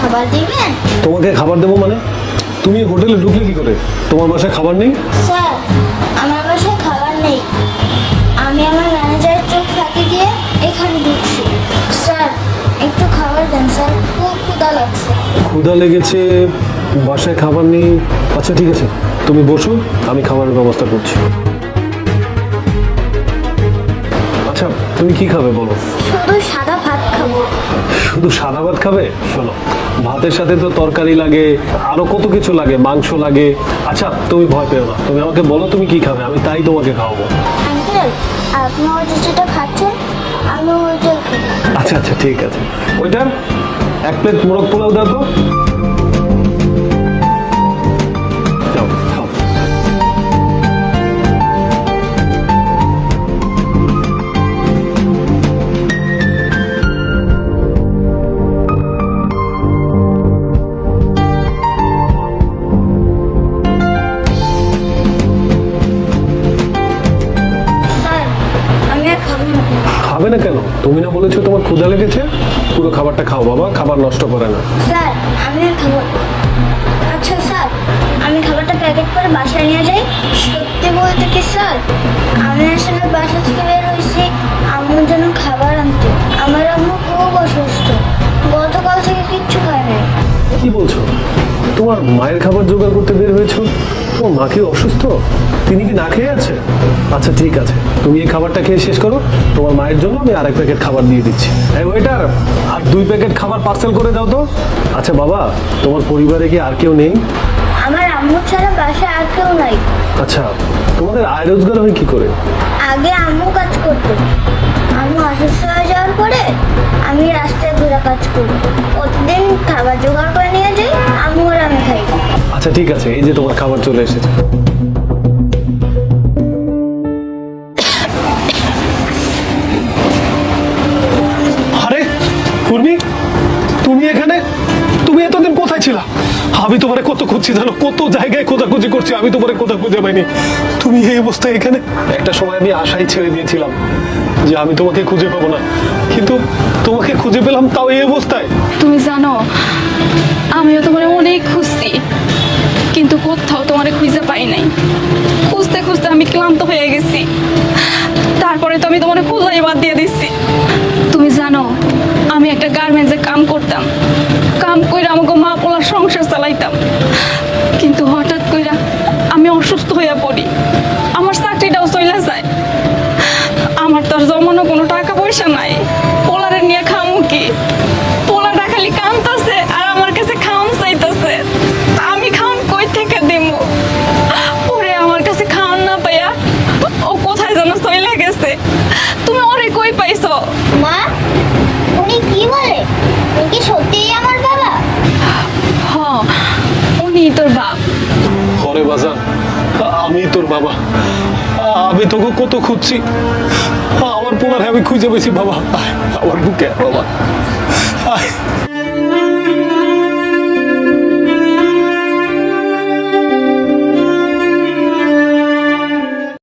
খাবার দিবেন? তোমাকে খাবার দেবো মানে? তুমি হোটেলে ঢুকলে কি করে? তোমার বাসায় খাবার নেই? স্যার, আমার বাসায় খাবার নেই। আমি আমার ম্যানেজারের চোখ ফাঁকি দিয়ে এখানে ঢুকছি। স্যার, একটু খাবার দেন স্যার, খুব ক্ষুধা লাগছে। ক্ষুধা লেগেছে, বাসায় খাবার নেই। আচ্ছা ঠিক আছে, তুমি বসো, আমি খাবারের ব্যবস্থা করছি। আচ্ছা তুমি কি খাবে বলো? শুধু সাদা ভাত খাবো। শুধু সাদা ভাত খাবে? শোনো, ভাতের সাথে তো তরকারি লাগে, আরো কত কিছু লাগে, মাংস লাগে। আচ্ছা তুমি ভয় পেও না, তুমি আমাকে বলো তুমি কি খাবে, আমি তাই তোমাকে খাওয়াবো। আঙ্কেল, আপনি ওই যেটা খাচ্ছেন আমি ওইটাই খাবো। আচ্ছা আচ্ছা ঠিক আছে, ওইটার এক প্লেট মোরগ পোলাও দাও তো। যাও, খাও। স্যার, আমি আর খাবো না। খাবে না কেন? তুমি না বলেছো তোমার ক্ষুধা লেগেছে? পুরো খাবারটা খাও বাবা, খাবার নষ্ট করে না। স্যার, আমি আর খাবো না। আচ্ছা স্যার, আমি খাবারটা প্যাকেট করে বাসায় নিয়ে যাই। সত্যি বলতে কি স্যার, আমি আসলে বাসা থেকে বের হয়েছি আম্মুর জন্য খাবার আনতে। আমার আম্মু খুব অসুস্থ, গতকাল থেকে কিচ্ছু খায় নাই। কি বলছো? তোমার মায়ের খাবার জোগাড় করতে বের হয়েছো? তোমার মা কি অসুস্থ? তিনি কি না খেয়ে আছে? আচ্ছা ঠিক আছে, তুমি এই খাবারটা খেয়ে শেষ করো, তোমার মায়ের জন্য আমি আরেক প্যাকেট খাবার দিয়ে দিচ্ছি। এই ওয়েটার, আর 2 প্যাকেট খাবার পার্সেল করে দাও তো। আচ্ছা বাবা, তোমার পরিবারে কি আর কেউ নেই? আমার আম্মু ছাড়া বাসায় আর কেউ নাই। আচ্ছা, তোমাদের আয় রোজগার হয় কি করে? আগে আম্মু কাজ করতো, আম্মু অসুস্থ হয়ে যাওয়ার পরে আমি রাস্তায় ঘোরা কাজ করি। প্রতিদিন খাবার জোগাড় করে নিয়ে যাই, আম্মু আর আমি খাই। আচ্ছা ঠিক আছে, এই যে তোমার খাবার চলে এসেছে। আরে পূর্ণি, তুমি এখানে? তুমি এতদিন কোথায় ছিলা? আমি তোমারে কত খুঁজছি জানো, কত জায়গায় খোঁজাখুঁজি করছি, আমি তোমারে কোথাও খুঁজে পাইনি। তুমি এই অবস্থায় এখানে? একটা সময় আমি আশাই ছেড়ে দিয়েছিলাম যে আমি তোমাকে খুঁজে পাবো না, কিন্তু তোমাকে খুঁজে পেলাম, তাও এই অবস্থায়। তুমি জানো, আমিও তোমার অনেক খুঁজছি, কিন্তু কোথাও তোমারে খুঁজে পাই নাই। খুঁজতে খুঁজতে আমি ক্লান্ত হয়ে গেছি, তারপরে তো আমি তোমার খোঁজাই বাদ দিয়ে দিচ্ছি। তুমি জানো, আমি একটা গার্মেন্টসে কাম করতাম, কাম কইরা আমাকে মা পোলার সংসার চালাইতাম, কিন্তু হঠাৎ কইরা আমি অসুস্থ হয়ে পড়ি, আমার চাকরিটাও চলে যায়। আমার তো আর জমানো কোনো টাকা পয়সা নাই, পোলারে নিয়ে খামু কি? পোলাটা খালি কামতাছে আর আমার কাছে খাওয়ান চাইতেছে, আমি খাওয়ান কই থেকে দিব? ওরে আমার কাছে খাওয়ান না পাইয়া ও কোথায় যেন চলে গেছে। তুমি ওরে কই পাইছো? মা, উনি কি বলে? উনি কি সত্যিই আমার বাবা? হ, উনি তোর বাপ। পরে বাজান, আমি তোর বাবা। আমি তোকে কত খুঁজছি, আমার পোলারে আমি খুঁজে পেয়েছি বাবা। আমার বুকে বাবা, আয়।